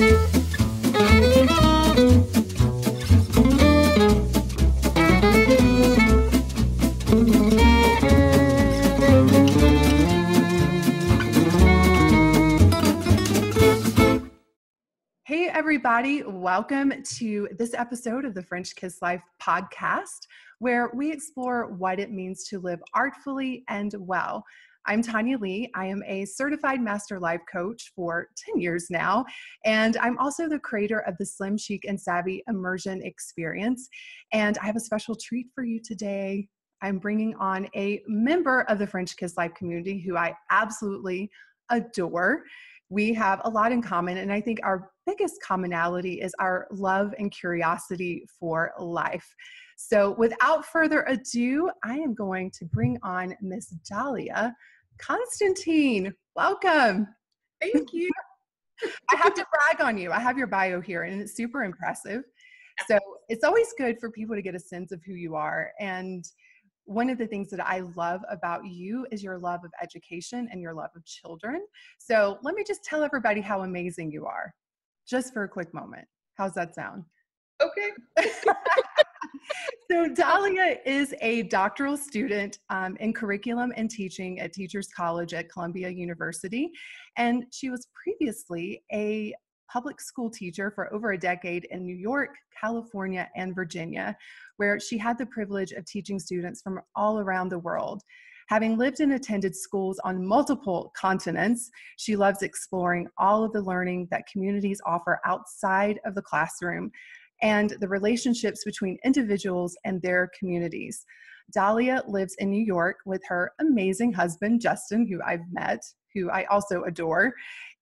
Hey everybody, welcome to this episode of the French Kiss Life podcast, where we explore what it means to live artfully and well. I'm Tanya Lee. I am a certified master life coach for 10 years now, and I'm also the creator of the Slim, Chic, and Savvy Immersion experience. And I have a special treat for you today. I'm bringing on a member of the French Kiss Life community who I absolutely adore. We have a lot in common, and I think our biggest commonality is our love and curiosity for life. So without further ado, I am going to bring on Miss Dahlia Constantine. Welcome. Thank you. I have to brag on you. I have your bio here, and it's super impressive. So it's always good for people to get a sense of who you are. And one of the things that I love about you is your love of education and your love of children. So let me just tell everybody how amazing you are, just for a quick moment. How's that sound? Okay. So Dahlia is a doctoral student in curriculum and teaching at Teachers College at Columbia University. And she was previously a public school teacher for over a decade in New York, California, and Virginia, where she had the privilege of teaching students from all around the world. Having lived and attended schools on multiple continents, she loves exploring all of the learning that communities offer outside of the classroom and the relationships between individuals and their communities. Dahlia lives in New York with her amazing husband, Justin, who I've met, who I also adore.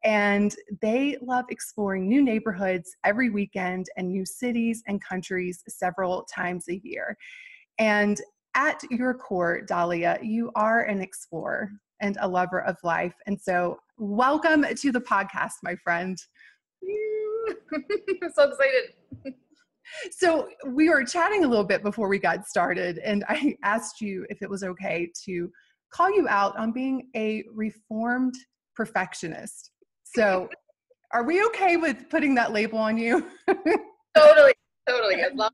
And they love exploring new neighborhoods every weekend and new cities and countries several times a year. And at your core, Dahlia, you are an explorer and a lover of life. And so welcome to the podcast, my friend. I'm so excited. So we were chatting a little bit before we got started, and I asked you if it was okay to call you out on being a reformed perfectionist. So are we okay with putting that label on you? Totally. As long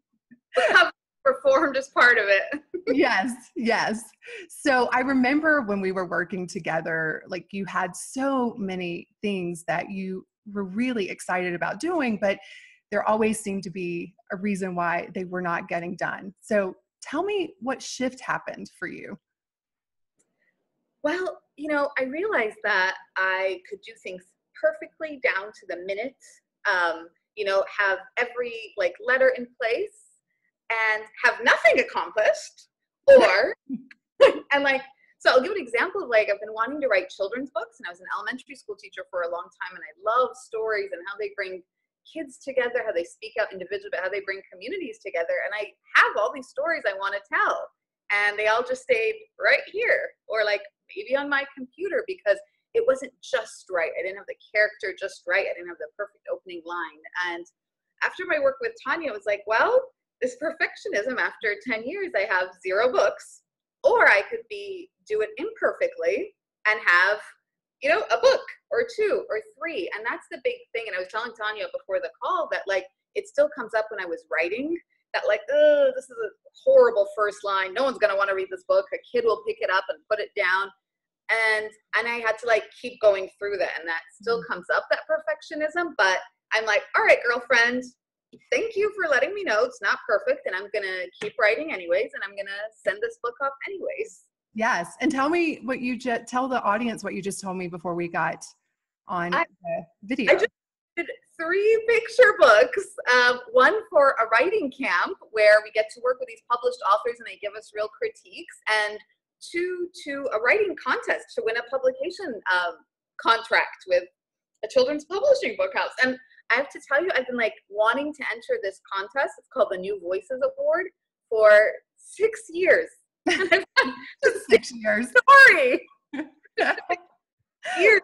as have performed as part of it. Yes. So I remember when we were working together, like you had so many things that you were really excited about doing, but there always seemed to be a reason why they were not getting done. So tell me what shift happened for you. Well, I realized that I could do things perfectly down to the minute, have every letter in place and have nothing accomplished or, so I'll give an example of I've been wanting to write children's books, and I was an elementary school teacher for a long time, and I love stories and how they bring kids together, how they speak out individually, but how they bring communities together. And I have all these stories I want to tell, and they all just stayed right here or maybe on my computer because it wasn't just right. I didn't have the character just right. I didn't have the perfect opening line. And after my work with Tanya, I was like, well, this perfectionism, after 10 years, I have 0 books, or I could do it imperfectly and have, a book or 2 or 3. And that's the big thing. And I was telling Tanya before the call that it still comes up when I was writing that oh, this is a horrible first line. No one's going to want to read this book. A kid will pick it up and put it down. And I had to keep going through that. And that still comes up, that perfectionism. But I'm like, all right, girlfriend, thank you for letting me know it's not perfect. And I'm going to keep writing anyways. And I'm going to send this book off anyways. Yes. And tell me what tell the audience what you just told me before we got on the video. I just did 3 picture books, one for a writing camp where we get to work with these published authors and they give us real critiques, and 2 to a writing contest to win a publication contract with a children's publishing book house. And I have to tell you, I've been wanting to enter this contest. It's called the New Voices Award for 6 years. 6 years. Sorry. Years.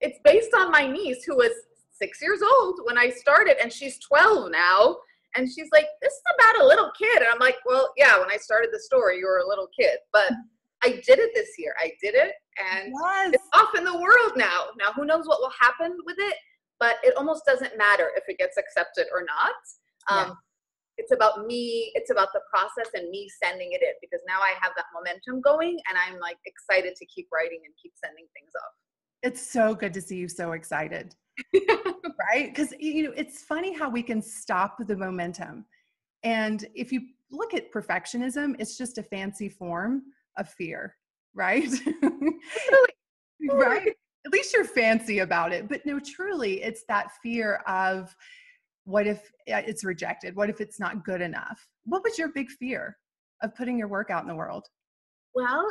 It's based on my niece who was 6 years old when I started, and she's 12 now. And she's like, this is about a little kid. And I'm like, well, yeah, when I started the story, you were a little kid. But I did it this year. I did it. And It's off in the world now. Now, who knows what will happen with it? but it almost doesn't matter if it gets accepted or not. Yeah. It's about me, it's about the process and me sending it in, because now I have that momentum going and I'm like excited to keep writing and keep sending things off. It's so good to see you so excited, right? Because, it's funny how we can stop the momentum. And if you look at perfectionism, it's just a fancy form of fear, right? Right? At least you're fancy about it. But no, truly, it's that fear of, what if it's rejected? What if it's not good enough? What was your big fear of putting your work out in the world? Well,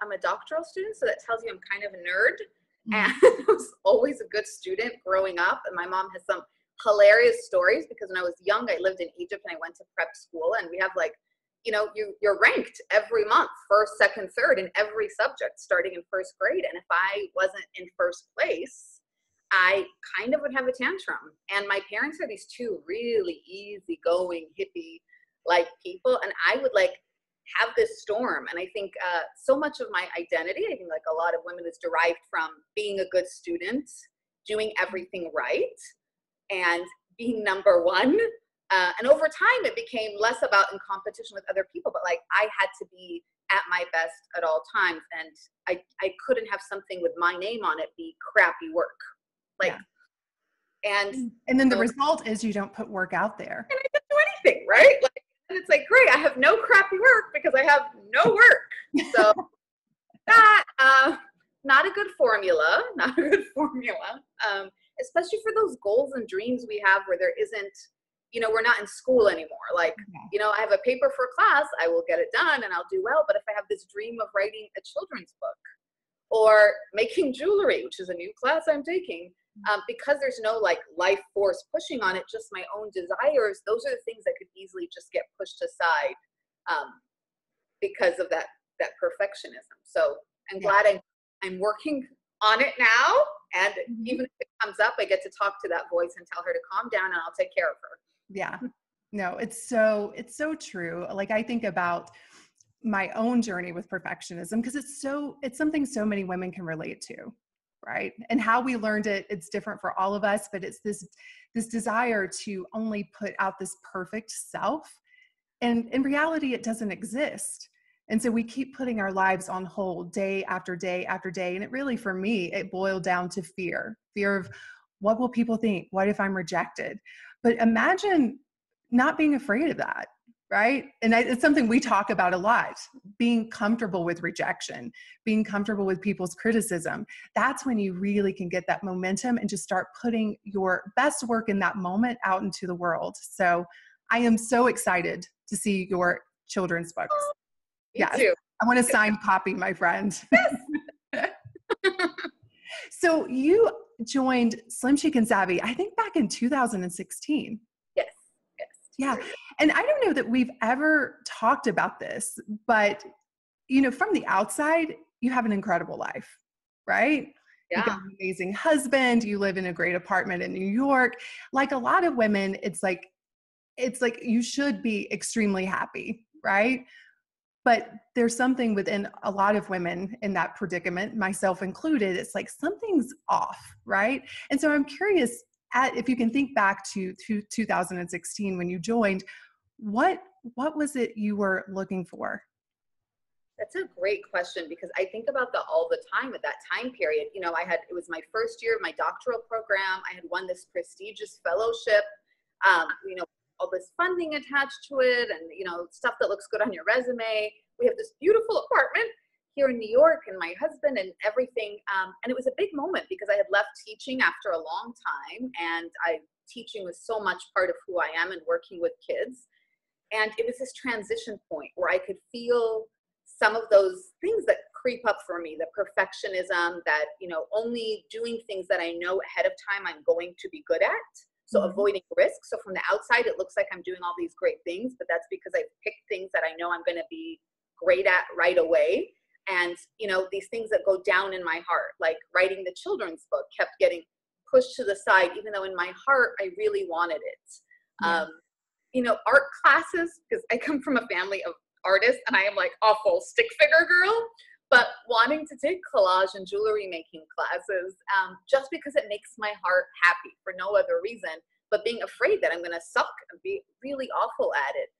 I'm a doctoral student, so that tells you I'm kind of a nerd. Mm. And I was always a good student growing up. And my mom has some hilarious stories, because when I was young, I lived in Egypt and I went to prep school, and we have you're ranked every month, first, second, third in every subject starting in first grade. And if I wasn't in first place, I kind of would have a tantrum. And my parents are these two really easygoing hippie like people. And I would have this storm. And I think so much of my identity, I think like a lot of women, is derived from being a good student, doing everything right, and being number one. And over time, it became less about in competition with other people, but like I had to be at my best at all times. And I couldn't have something with my name on it be crappy work. Like, yeah. and then the result is you don't put work out there. And I didn't do anything, right? Like, and it's like, great, I have no crappy work because I have no work. So that, not a good formula, especially for those goals and dreams we have where there isn't, we're not in school anymore. Like, I have a paper for class, I will get it done and I'll do well. But if I have this dream of writing a children's book or making jewelry, which is a new class I'm taking, because there's no like life force pushing on it, just my own desires, those are the things that could easily just get pushed aside because of that perfectionism. So I'm glad I'm working on it now. And even if it comes up, I get to talk to that voice and tell her to calm down, and I'll take care of her. Yeah. No, it's so true. Like I think about my own journey with perfectionism, because it's something so many women can relate to, right? And how we learned it, it's different for all of us, but it's this desire to only put out this perfect self. And in reality, it doesn't exist. And so we keep putting our lives on hold day after day after day. And it really, for me, it boiled down to fear of, what will people think? What if I'm rejected? But imagine not being afraid of that, right? And it's something we talk about a lot, being comfortable with rejection, being comfortable with people's criticism. That's when you really can get that momentum and just start putting your best work in that moment out into the world. So I am so excited to see your children's books. Me too. I want to sign copy, my friend. Yes. So you joined Slim Chic and Savvy, I think back in 2016. Yes. Yeah. And I don't know that we've ever talked about this, but from the outside, you have an incredible life, right? Yeah. You've got an amazing husband. You live in a great apartment in New York. Like a lot of women, it's like you should be extremely happy, right? But there's something within a lot of women in that predicament, myself included. It's like something's off, right? And so I'm curious, if you can think back to 2016 when you joined, what was it you were looking for? That's a great question, because I think about that all the time at that time period. It was my first year of my doctoral program. I had won this prestigious fellowship, all this funding attached to it, and, stuff that looks good on your resume. We have this beautiful apartment here in New York, and my husband and everything. And it was a big moment because I had left teaching after a long time, and teaching was so much part of who I am and working with kids. And it was this transition point where I could feel some of those things that creep up for me, the perfectionism, that, only doing things that I know ahead of time I'm going to be good at. So avoiding risk. So from the outside, it looks like I'm doing all these great things, but that's because I've picked things that I know I'm going to be great at right away. And, these things that go down in my heart, like writing the children's book, kept getting pushed to the side, even though in my heart, I really wanted it. Yeah. Art classes, because I come from a family of artists and I am like awful stick figure girl. but wanting to take collage and jewelry making classes, just because it makes my heart happy for no other reason, but being afraid that I'm going to suck and be really awful at it.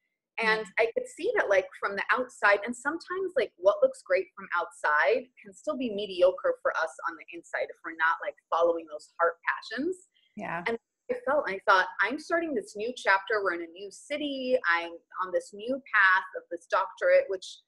And I could see that like from the outside, and sometimes like what looks great from outside can still be mediocre for us on the inside if we're not like following those heart passions. Yeah. And I thought, I'm starting this new chapter. We're in a new city. I'm on this new path of this doctorate, which,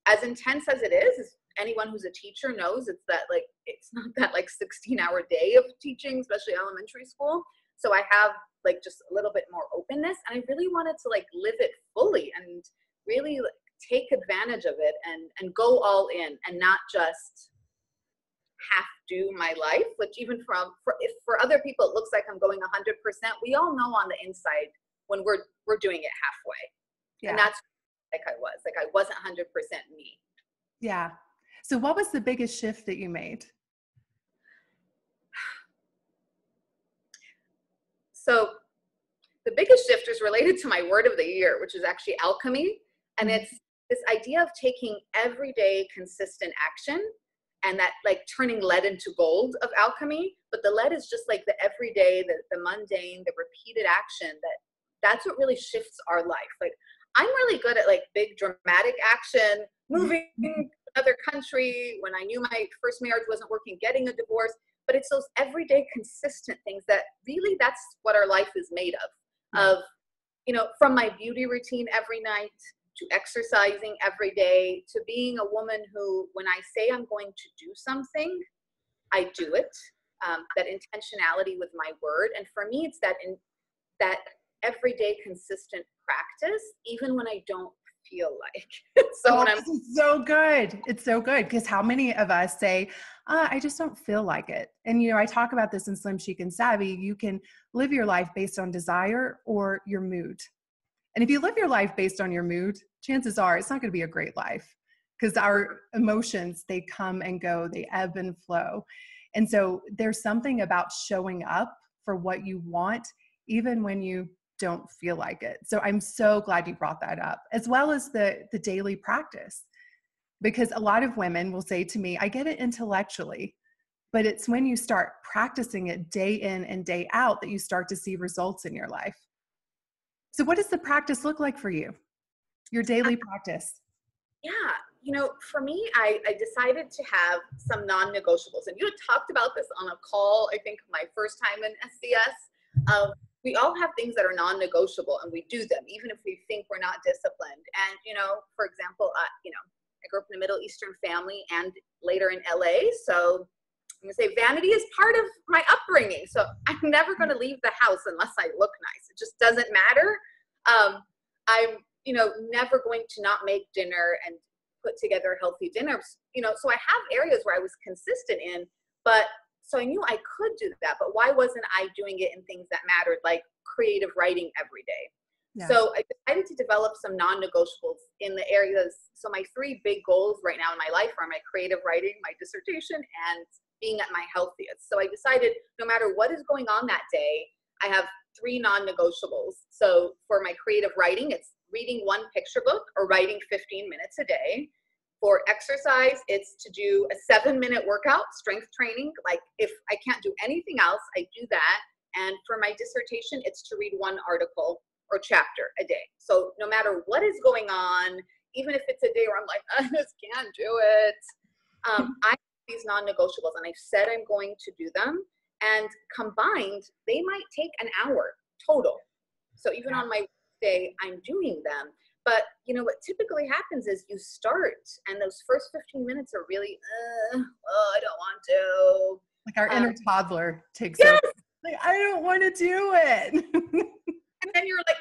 as intense as it is, anyone who's a teacher knows it's not that like 16-hour day of teaching, especially elementary school. So I have like just a little bit more openness, and I really wanted to like live it fully and really like, take advantage of it and go all in and not just half do my life, which even if for other people it looks like I'm going 100%, we all know on the inside when we're doing it halfway. Yeah. And that's like I wasn't 100% me. Yeah. So what was the biggest shift that you made? So the biggest shift is related to my word of the year, which is actually alchemy. And it's this idea of taking everyday consistent action and that like turning lead into gold of alchemy. But the lead is just like the everyday, the mundane, the repeated action that's what really shifts our life. Like I'm really good at like big dramatic action, moving to another country when I knew my first marriage wasn't working, getting a divorce. But it's those everyday consistent things that really that's what our life is made of, from my beauty routine every night to exercising every day to being a woman who, when I say I'm going to do something, I do it, that intentionality with my word. And for me, it's that everyday consistent practice, even when I don't feel like. This is so good. It's so good because how many of us say, I just don't feel like it. And, I talk about this in Slim, Chic, and Savvy. You can live your life based on desire or your mood. And if you live your life based on your mood, chances are it's not going to be a great life because our emotions, they come and go, they ebb and flow. And so there's something about showing up for what you want, even when you don't feel like it. So I'm so glad you brought that up, as well as the daily practice, because a lot of women will say to me, I get it intellectually, but it's when you start practicing it day in and day out that you start to see results in your life. So what does the practice look like for you? Your daily practice? Yeah. For me, I decided to have some non-negotiables, and you had talked about this on a call, I think my first time in SCS. We all have things that are non-negotiable and we do them, even if we think we're not disciplined. And, for example, I grew up in a Middle Eastern family and later in LA. So I'm going to say vanity is part of my upbringing. So I'm never going to leave the house unless I look nice. It just doesn't matter. I'm, never going to not make dinner and put together healthy dinners, so I have areas where I was consistent in, but so I knew I could do that, but why wasn't I doing it in things that mattered, like creative writing every day? Yeah. So I decided to develop some non-negotiables in the areas. So my 3 big goals right now in my life are my creative writing, my dissertation, and being at my healthiest. So I decided no matter what is going on that day, I have 3 non-negotiables. So for my creative writing, it's reading 1 picture book or writing 15 minutes a day. For exercise, it's to do a 7-minute workout, strength training. Like if I can't do anything else, I do that. And for my dissertation, it's to read 1 article or chapter a day. So no matter what is going on, even if it's a day where I'm like, I just can't do it, I have these non-negotiables and I've said I'm going to do them. And combined, they might take an hour total. So even on my day, I'm doing them. But, what typically happens is you start and those first 15 minutes are really, I don't want to. Like our inner toddler takes over. Like, I don't want to do it. And then you're like,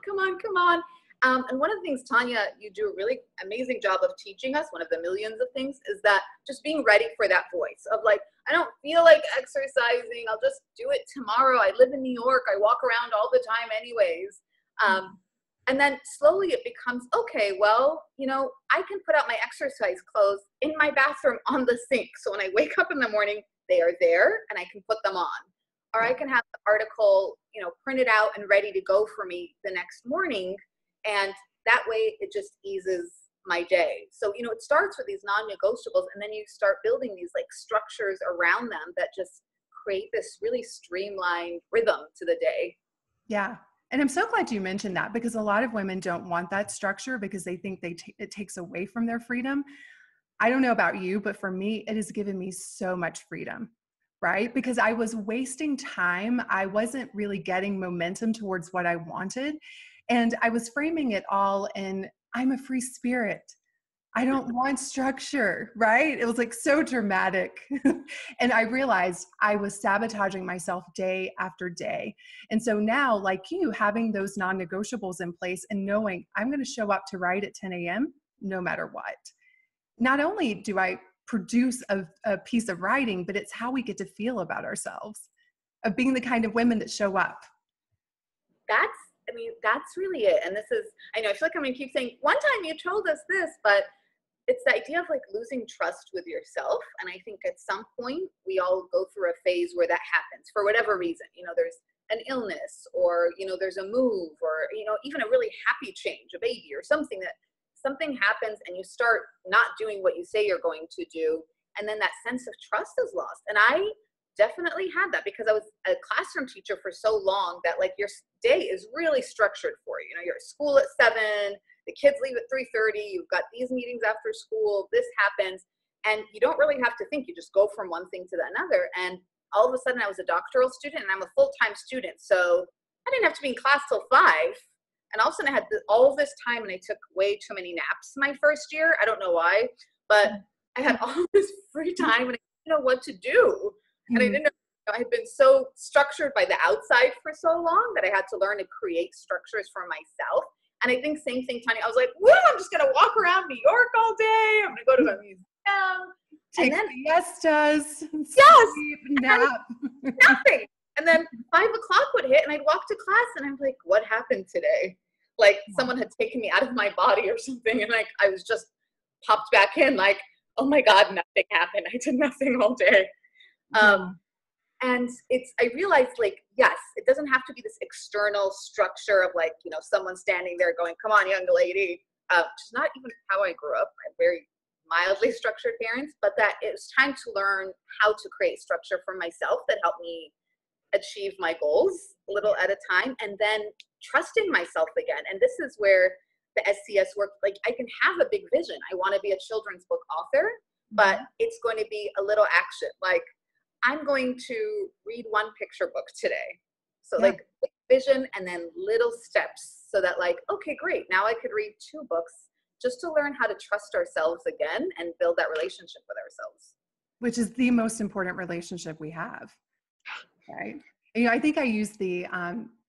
come on. And one of the things, Tanya, you do a really amazing job of teaching us, one of the millions of things, is that just being ready for that voice of like, I don't feel like exercising. I'll just do it tomorrow. I live in New York. I walk around all the time anyways. And then slowly it becomes, okay, well, I can put out my exercise clothes in my bathroom on the sink. So when I wake up in the morning, they are there and I can put them on. Or I can have the article, printed out and ready to go for me the next morning. And that way it just eases my day. So, it starts with these non-negotiables, and then you start building these like structures around them that just create this really streamlined rhythm to the day. Yeah. And I'm so glad you mentioned that, because a lot of women don't want that structure because they think it takes away from their freedom. I don't know about you, but for me, it has given me so much freedom, right? Because I was wasting time. I wasn't really getting momentum towards what I wanted. And I was framing it all in, I'm a free spirit. I don't want structure, right? It was like so dramatic. And I realized I was sabotaging myself day after day. And so now, like you, having those non-negotiables in place and knowing I'm going to show up to write at 10 a.m. no matter what. Not only do I produce a piece of writing, but it's how we get to feel about ourselves, of being the kind of women that show up. That's really it. And this is, I know, I feel like I'm going to keep saying, one time you told us this, but it's the idea of like losing trust with yourself. And I think at some point we all go through a phase where that happens for whatever reason. There's an illness, or, there's a move, or, even a really happy change, a baby or something happens and you start not doing what you say you're going to do. And then that sense of trust is lost. And I definitely had that because I was a classroom teacher for so long that like your day is really structured for you. You're at school at 7, the kids leave at 3:30, you've got these meetings after school, this happens, and you don't really have to think. You just go from one thing to another. And all of a sudden I was a doctoral student and I'm a full-time student. So I didn't have to be in class till 5. And all of a sudden I had all this time, and I took way too many naps my first year. I don't know why, but I had all this free time and I didn't know what to do. And I didn't know, I had been so structured by the outside for so long that I had to learn to create structures for myself. And I think same thing, Tanya. I was like, woo, I'm just going to walk around New York all day. I'm going to go to a museum. Take siestas. Yes. Sleep, nap. Nothing. And then 5 o'clock would hit and I'd walk to class and I'm like, what happened today? Like someone had taken me out of my body or something. And like, I was just popped back in like, oh my God, nothing happened. I did nothing all day. And I realized like, yes, it doesn't have to be this external structure of like, someone standing there going, come on, young lady, which is not even how I grew up. I have very mildly structured parents, but that it was time to learn how to create structure for myself that helped me achieve my goals a little at a time, and then trusting myself again. And this is where the SCS work, like I can have a big vision. I want to be a children's book author, but it's going to be a little action. Like I'm going to read 1 picture book today. So like vision and then little steps so that like, okay, great. Now I could read 2 books just to learn how to trust ourselves again and build that relationship with ourselves. Which is the most important relationship we have, right? I think I used the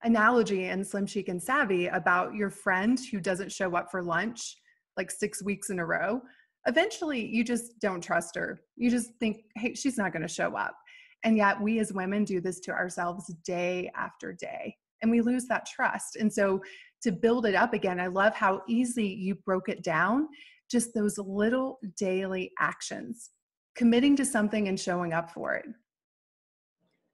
analogy in Slim, Chic, and Savvy about your friend who doesn't show up for lunch like 6 weeks in a row. Eventually, you just don't trust her. You just think, hey, she's not going to show up. And yet we as women do this to ourselves day after day, and we lose that trust. And so to build it up again, I love how easy you broke it down, just those little daily actions, committing to something and showing up for it.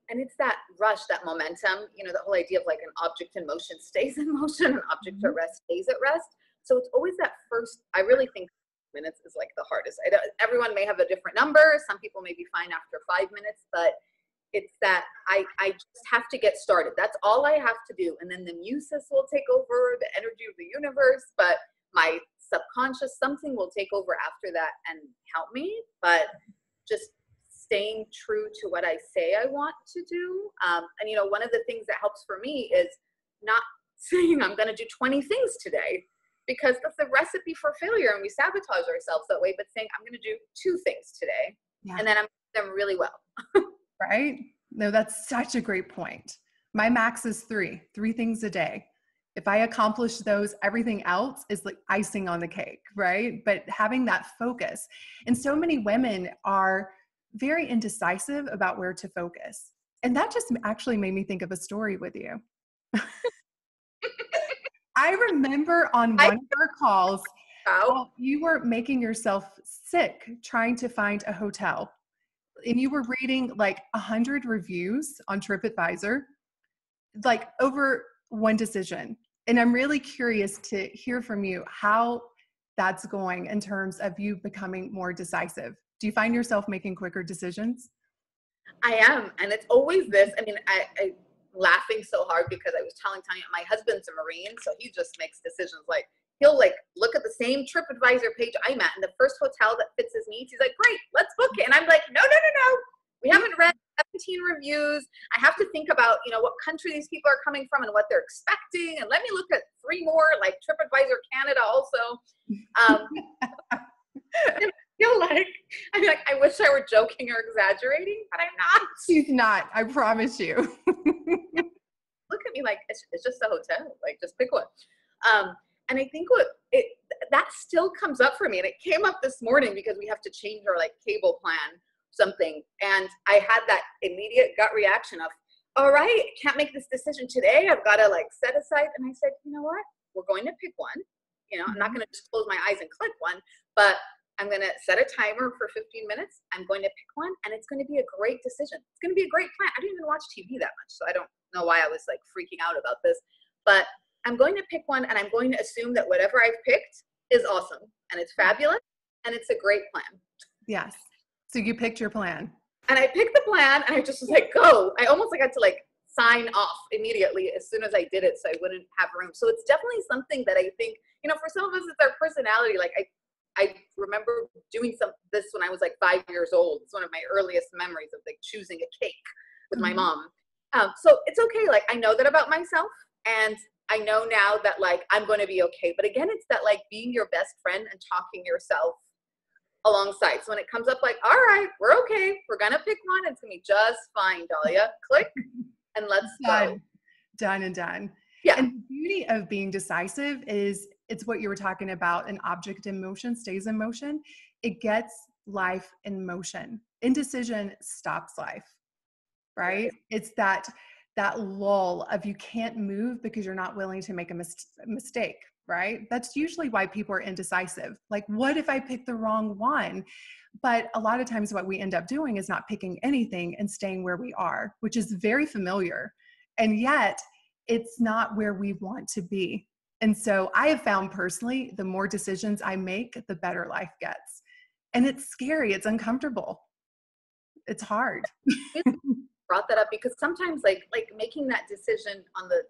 And it's that rush, that momentum, the whole idea of like an object in motion stays in motion, an object at rest stays at rest. So it's always that first, I really think minutes is like the hardest. Everyone may have a different number. Some people may be fine after 5 minutes, but it's that I just have to get started. That's all I have to do. And then the muses will take over, the energy of the universe, but my subconscious, something will take over after that and help me. But just staying true to what I say I want to do. And, one of the things that helps for me is not saying I'm going to do 20 things today, because that's the recipe for failure and we sabotage ourselves that way, but saying I'm going to do 2 things today and then I'm doing them really well. Right? No, that's such a great point. My max is 3 things a day. If I accomplish those, everything else is like icing on the cake, right? But having that focus. And so many women are very indecisive about where to focus. And that just actually made me think of a story with you. I remember on one of our calls, you were making yourself sick trying to find a hotel. And you were reading like 100 reviews on TripAdvisor, like over one decision. And I'm really curious to hear from you how that's going in terms of you becoming more decisive? Do you find yourself making quicker decisions? I am. And it's always this. I mean, I laughing so hard because I was telling Tanya, my husband's a Marine, so he just makes decisions like he'll like look at the same TripAdvisor page I'm at and the first hotel that fits his needs, he's like, great, let's book it. And I'm like, no, no, no, no. We haven't read 17 reviews. I have to think about, what country these people are coming from and what they're expecting. And let me look at 3 more, like TripAdvisor Canada also. And I feel like, I wish I were joking or exaggerating, but I'm not. She's not, I promise you. Look at me like, it's just a hotel. Like, just pick one. And I think that still comes up for me. And it came up this morning because we have to change our like cable plan something. And I had that immediate gut reaction of, all right, I can't make this decision today. I've got to like set aside. And I said, you know what? We're going to pick one. I'm not going to just close my eyes and click one, but I'm going to set a timer for 15 minutes. I'm going to pick one and it's going to be a great decision. It's going to be a great plan. I don't even watch TV that much, so I don't know why I was like freaking out about this, but I'm going to pick one and I'm going to assume that whatever I've picked is awesome and it's fabulous and it's a great plan. Yes. So you picked your plan. And I picked the plan and I just was like, go. I almost like had to like sign off immediately as soon as I did it so I wouldn't have room. So it's definitely something that I think, for some of us, it's our personality. Like I remember doing this when I was like 5 years old. It's one of my earliest memories of like choosing a cake with my mom. So it's okay. Like I know that about myself and I know now that like I'm going to be okay. But again, it's that like being your best friend and talking yourself alongside. So when it comes up like, all right, we're okay. We're going to pick one. It's going to be just fine, Dahlia. Click and let's go. Done and done. Yeah. And the beauty of being decisive is it's what you were talking about. An object in motion stays in motion. It gets life in motion. Indecision stops life, right? Yes. It's that lull of you can't move because you're not willing to make a mistake, right? That's usually why people are indecisive. Like, what if I pick the wrong one? But a lot of times what we end up doing is not picking anything and staying where we are, which is very familiar. And yet it's not where we want to be. And so I have found personally, the more decisions I make, the better life gets. And it's scary. It's uncomfortable. It's hard. Brought that up because sometimes like making that decision on the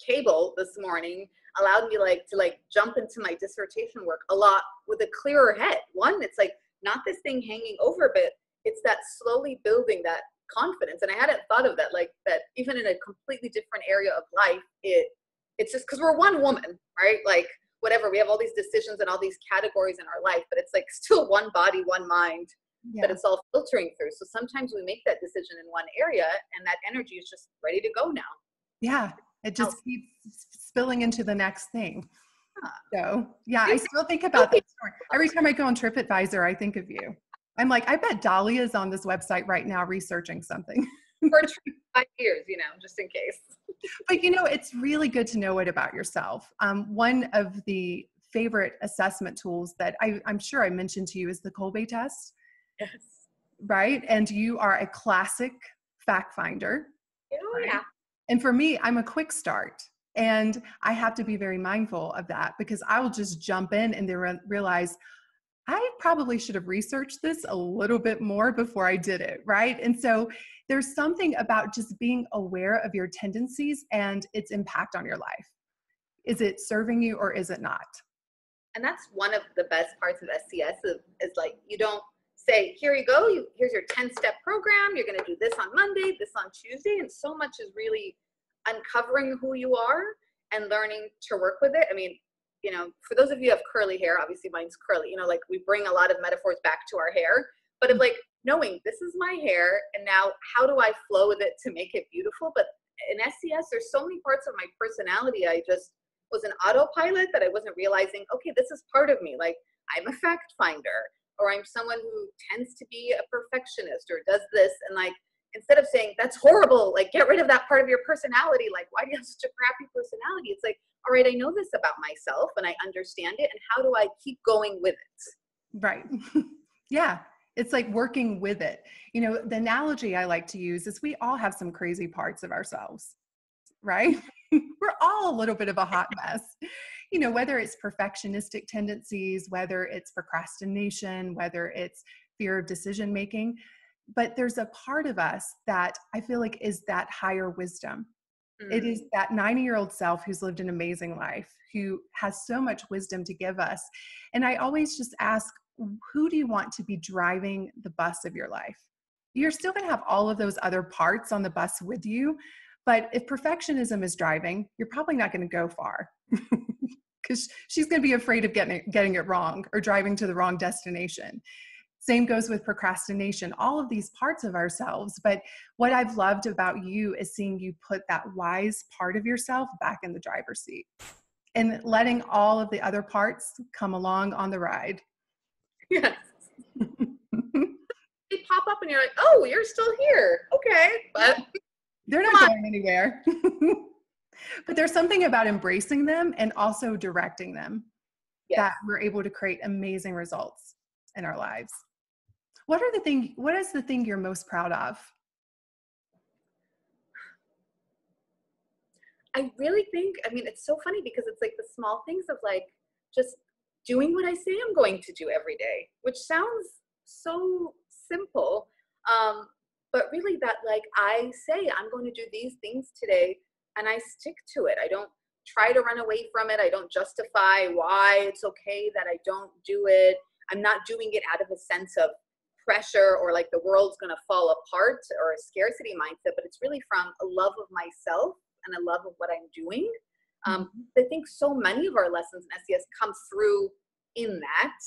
cable this morning allowed me to jump into my dissertation work a lot with a clearer head. One, it's like not this thing hanging over, but it's that slowly building that confidence. And I hadn't thought of that, like that even in a completely different area of life, it's just because we're one woman, right? Like whatever, we have all these decisions and all these categories in our life, but it's like still one body, one mind. Yeah. That it's all filtering through. So sometimes we make that decision in one area and that energy is just ready to go now. Yeah. It just keeps spilling into the next thing. So yeah, I still think about that story. Every time I go on TripAdvisor, I think of you. I'm like, I bet Dahlia is on this website right now researching something. For 5 years, just in case. But it's really good to know it about yourself. One of the favorite assessment tools that I'm sure I mentioned to you is the Kolbe test. Yes. Right? And you are a classic fact finder. Oh, right? yeah. And for me, I'm a quick start. And I have to be very mindful of that because I will just jump in and then realize I probably should have researched this a little bit more before I did it, right? And so there's something about just being aware of your tendencies and its impact on your life. Is it serving you or is it not? And that's one of the best parts of SCS is like, you don't say, here you go, here's your 10-step program, you're going to do this on Monday, this on Tuesday, and so much is really uncovering who you are and learning to work with it. I mean, for those of you who have curly hair, obviously mine's curly, like we bring a lot of metaphors back to our hair, but of like knowing this is my hair and now how do I flow with it to make it beautiful? But in SCS, there's so many parts of my personality I just was an autopilot that I wasn't realizing, okay, this is part of me. Like I'm a fact finder, or I'm someone who tends to be a perfectionist or does this. And like, instead of saying, that's horrible, like get rid of that part of your personality. Like, why do you have such a crappy personality? It's like, all right, I know this about myself and I understand it. And how do I keep going with it? Right. Yeah. It's like working with it. The analogy I like to use is we all have some crazy parts of ourselves, right? We're all a little bit of a hot mess. whether it's perfectionistic tendencies, whether it's procrastination, whether it's fear of decision making. But there's a part of us that I feel like is that higher wisdom. It is that 90-year-old self who's lived an amazing life, who has so much wisdom to give us. And I always just ask, who do you want to be driving the bus of your life? You're still going to have all of those other parts on the bus with you. But if perfectionism is driving, you're probably not going to go far because she's going to be afraid of getting it wrong or driving to the wrong destination. Same goes with procrastination, all of these parts of ourselves. But what I've loved about you is seeing you put that wise part of yourself back in the driver's seat and letting all of the other parts come along on the ride. Yes. They pop up and you're like, oh, you're still here. Okay. But they're not going anywhere. But there's something about embracing them and also directing them that we're able to create amazing results in our lives. What is the thing you're most proud of? I really think, it's so funny because it's like the small things of like just doing what I say I'm going to do every day, which sounds so simple. But really that like I say I'm going to do these things today and I stick to it. I don't try to run away from it. I don't justify why it's okay that I don't do it. I'm not doing it out of a sense of pressure or like the world's going to fall apart or a scarcity mindset, but it's really from a love of myself and a love of what I'm doing. I think so many of our lessons in SES come through in that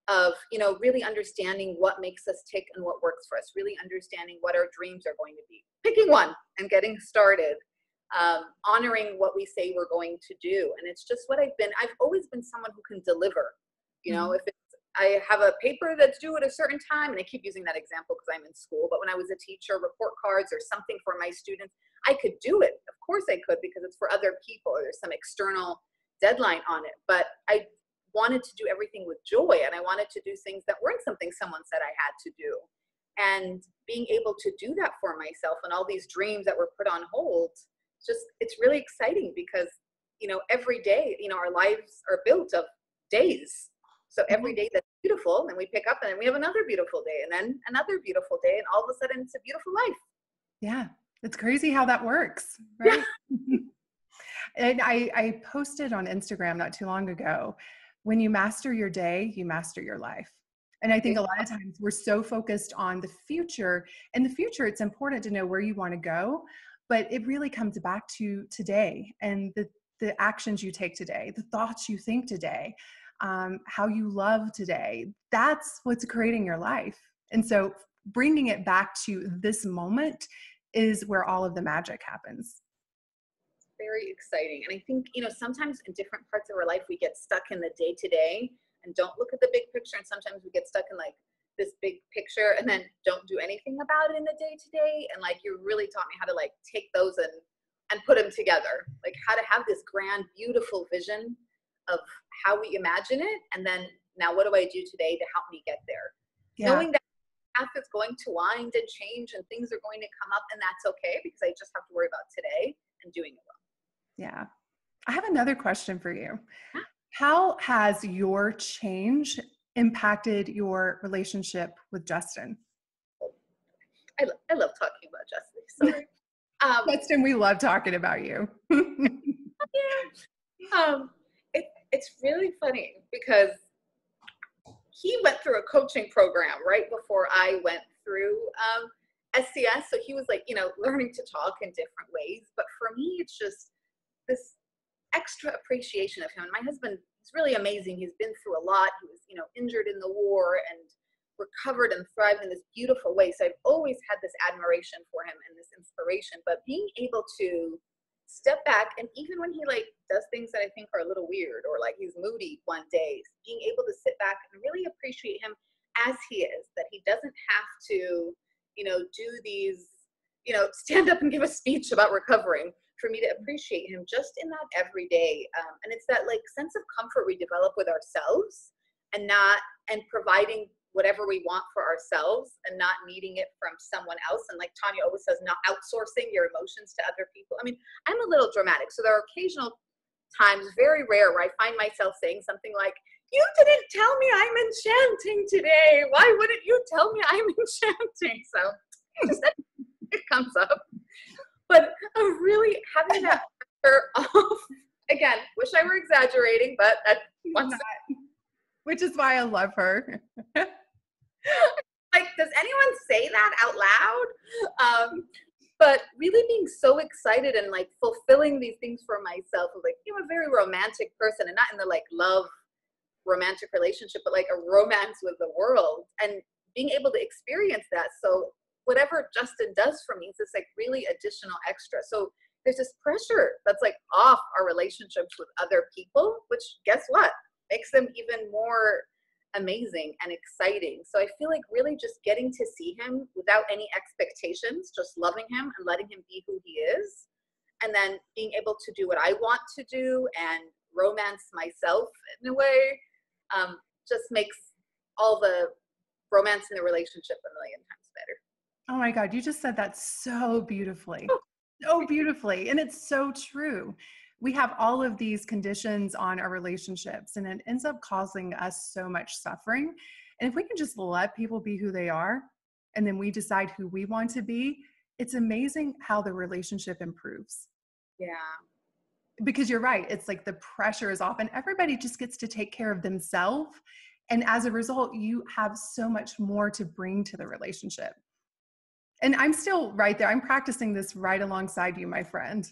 of, really understanding what makes us tick and what works for us, really understanding what our dreams are going to be, picking one and getting started, honoring what we say we're going to do. And it's just what I've always been someone who can deliver, if it's, I have a paper that's due at a certain time, and I keep using that example because I'm in school, but when I was a teacher, report cards or something for my students, I could do it. Of course I could, because it's for other people or there's some external deadline on it. But I wanted to do everything with joy, and I wanted to do things that weren't something someone said I had to do. And being able to do that for myself and all these dreams that were put on hold, it's really exciting because, every day, our lives are built of days. So every day that's beautiful, and we pick up and then we have another beautiful day and then another beautiful day. And all of a sudden it's a beautiful life. Yeah. It's crazy how that works, right? Yeah. And I posted on Instagram not too long ago, when you master your day, you master your life. And I think a lot of times we're so focused on the future. In the future, it's important to know where you want to go, but it really comes back to today and the actions you take today, the thoughts you think today. How you love today. That's what's creating your life. And so bringing it back to this moment is where all of the magic happens. Very exciting. And I think, sometimes in different parts of our life, we get stuck in the day to day and don't look at the big picture. And sometimes we get stuck in like this big picture and then don't do anything about it in the day to day. And like, you really taught me how to like take those and put them together, like how to have this grand, beautiful vision of how we imagine it, and then now what do I do today to help me get there? Yeah. Knowing that path is going to wind and change and things are going to come up, and that's okay because I just have to worry about today and doing it well. Yeah. I have another question for you. How has your change impacted your relationship with Justin? I love talking about Justin. Sorry. Justin, we love talking about you. Yeah. It's really funny because he went through a coaching program right before I went through SCS. So he was like, learning to talk in different ways. But for me, it's just this extra appreciation of him. And my husband is really amazing. He's been through a lot. He was, injured in the war and recovered and thrived in this beautiful way. So I've always had this admiration for him and this inspiration. But being able to step back, and even when he like does things that I think are a little weird or like he's moody one day, being able to sit back and really appreciate him as he is, that he doesn't have to, do these, stand up and give a speech about recovering, for me to appreciate him just in that every day. And it's that like sense of comfort we develop with ourselves and providing whatever we want for ourselves and not needing it from someone else. And like Tanya always says, not outsourcing your emotions to other people. I mean, I'm a little dramatic. So there are occasional times, very rare, where I find myself saying something like, you didn't tell me I'm enchanting today. Why wouldn't you tell me I'm enchanting? So just it comes up. But really having that pressure off, again, wish I were exaggerating, but which is why I love her. Like, does anyone say that out loud? But really being so excited and like fulfilling these things for myself. Like, I'm a very romantic person, and not in the like love romantic relationship, but like a romance with the world, and being able to experience that. So whatever Justin does for me is this like really additional extra. So there's this pressure that's like off our relationships with other people, which guess what? Makes them even more amazing and exciting. So I feel like really just getting to see him without any expectations, just loving him and letting him be who he is, and then being able to do what I want to do and romance myself in a way, just makes all the romance in the relationship a million times better. Oh my God, you just said that so beautifully. So beautifully. And it's so true. We have all of these conditions on our relationships, and it ends up causing us so much suffering. And if we can just let people be who they are, and then we decide who we want to be, it's amazing how the relationship improves. Yeah. Because you're right. It's like the pressure is off and everybody just gets to take care of themselves. And as a result, you have so much more to bring to the relationship. And I'm still right there. I'm practicing this right alongside you, my friend,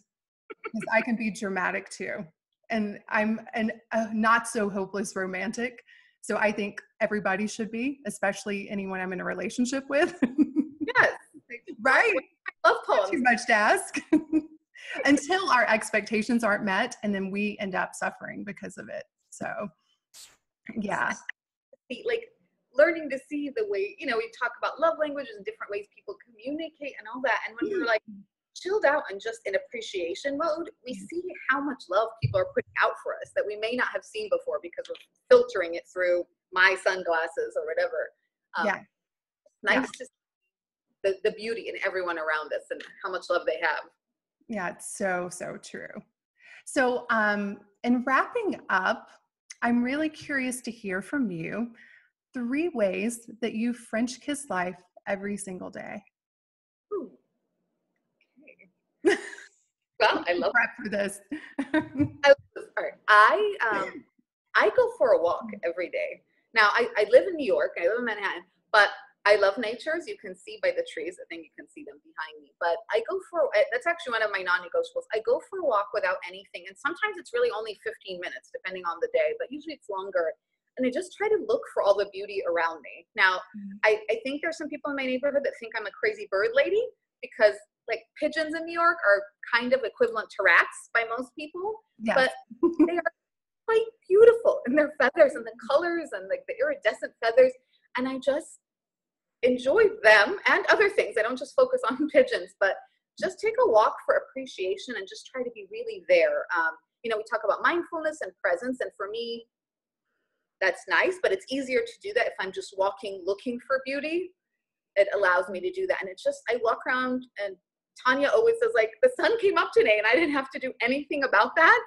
because I can be dramatic too. And I'm a not so hopeless romantic. So I think everybody should be, especially anyone I'm in a relationship with. Yes. Right. I love poems. Not too much to ask. Until our expectations aren't met, and then we end up suffering because of it. So yeah. Like learning to see the way, we talk about love languages and different ways people communicate and all that. And when we're like chilled out and just in appreciation mode, we see how much love people are putting out for us that we may not have seen before because we're filtering it through my sunglasses or whatever. Yeah. Nice to see the beauty in everyone around us and how much love they have. Yeah, it's so, so true. So in wrapping up, I'm really curious to hear from you 3 ways that you French kiss life every single day. Ooh. Okay. Well, I love prep for this. I go for a walk every day. Now, I live in New York. I live in Manhattan, but I love nature, as you can see by the trees. I think you can see them behind me. But that's actually one of my non-negotiables. I go for a walk without anything. And sometimes it's really only 15 minutes, depending on the day, but usually it's longer. And I just try to look for all the beauty around me. Now, I think there's some people in my neighborhood that think I'm a crazy bird lady, because like pigeons in New York are kind of equivalent to rats by most people. Yes. But they are quite beautiful in their feathers and the colors and like the iridescent feathers. And I just enjoy them and other things. I don't just focus on pigeons, but just take a walk for appreciation and just try to be really there. We talk about mindfulness and presence, and for me, that's nice, but it's easier to do that if I'm just walking looking for beauty. It allows me to do that. And it's just, I walk around, and Tanya always says, like, the sun came up today and I didn't have to do anything about that.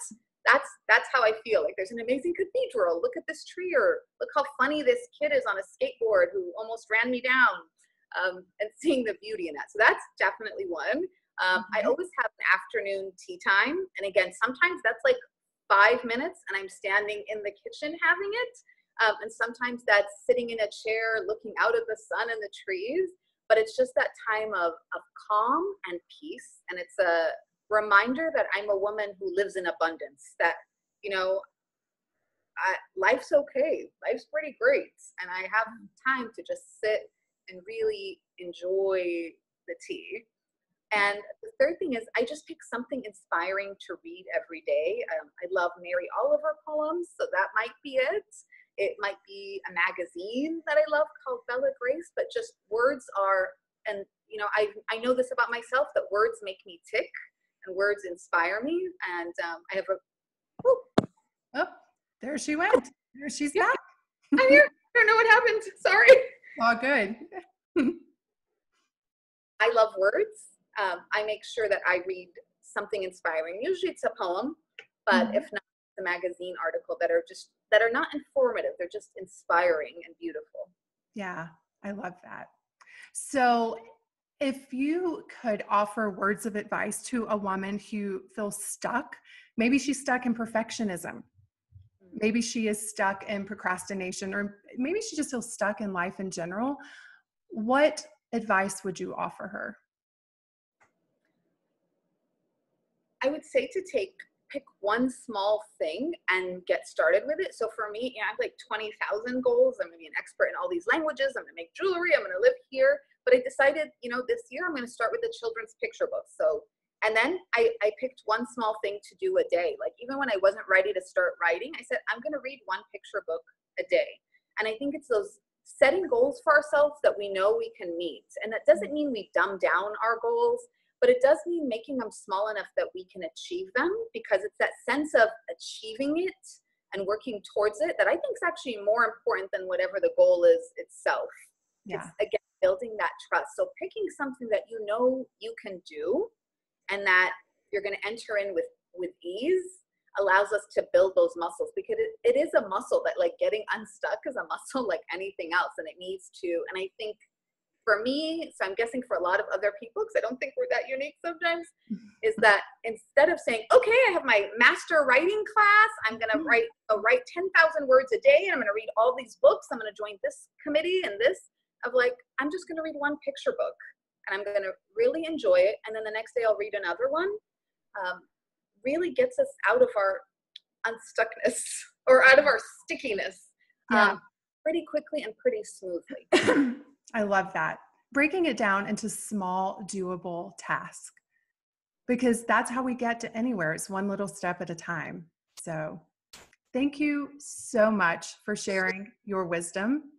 That's how I feel. Like, there's an amazing cathedral. Look at this tree, or look how funny this kid is on a skateboard who almost ran me down, and seeing the beauty in that. So that's definitely one. I always have an afternoon tea time. And again, sometimes that's like 5 minutes and I'm standing in the kitchen having it. And sometimes that's sitting in a chair looking out at the sun and the trees. But it's just that time of calm and peace. And it's a reminder that I'm a woman who lives in abundance, that, life's okay. Life's pretty great. And I have time to just sit and really enjoy the tea. And the third thing is I just pick something inspiring to read every day. I love Mary Oliver poems, so that might be it. It might be a magazine that I love called Bella Grace, but just words are, and I know this about myself, that words make me tick and words inspire me. And I have Oh, there she went. There she's back. I'm here. I don't know what happened. Sorry. All good. I love words. I make sure that I read something inspiring. Usually it's a poem, but if not, the magazine article that are not informative. They're just inspiring and beautiful. Yeah, I love that. So if you could offer words of advice to a woman who feels stuck, maybe she's stuck in perfectionism, maybe she is stuck in procrastination, or maybe she just feels stuck in life in general, what advice would you offer her? I would say to pick one small thing and get started with it. So for me, I have like 20,000 goals. I'm going to be an expert in all these languages. I'm going to make jewelry. I'm going to live here. But I decided, this year I'm going to start with the children's picture book. And then I picked one small thing to do a day. Like even when I wasn't ready to start writing, I said, I'm going to read one picture book a day. And I think it's those setting goals for ourselves that we know we can meet. And that doesn't mean we dumb down our goals, but it does mean making them small enough that we can achieve them, because it's that sense of achieving it and working towards it that I think is actually more important than whatever the goal is itself. Yeah. It's, again, building that trust. So picking something that you can do and that you're going to enter in with ease allows us to build those muscles, because it is a muscle that, like, getting unstuck is a muscle like anything else, and it needs to. And I think for me, so I'm guessing for a lot of other people, because I don't think we're that unique sometimes, is that instead of saying, okay, I have my master writing class, I'm going to write 10,000 words a day, and I'm going to read all these books, I'm going to join this committee and this, of like, I'm just going to read one picture book, and I'm going to really enjoy it, and then the next day I'll read another one, really gets us out of our unstuckness or out of our stickiness pretty quickly and pretty smoothly. I love that. Breaking it down into small, doable tasks, because that's how we get to anywhere. It's one little step at a time. So thank you so much for sharing your wisdom.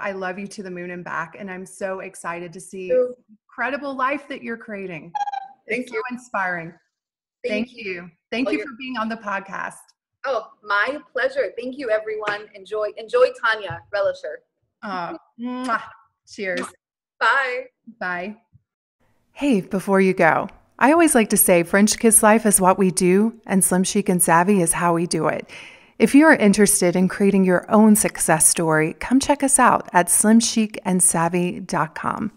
I love you to the moon and back, and I'm so excited to see the incredible life that you're creating. It's so inspiring. Thank you. Thank you for being on the podcast. Oh, my pleasure. Thank you, everyone. Enjoy Tanya. Relish her. Cheers. Bye. Bye. Hey, before you go, I always like to say French Kiss Life is what we do, and Slim Chic and Savvy is how we do it. If you are interested in creating your own success story, come check us out at slimchicandsavvy.com.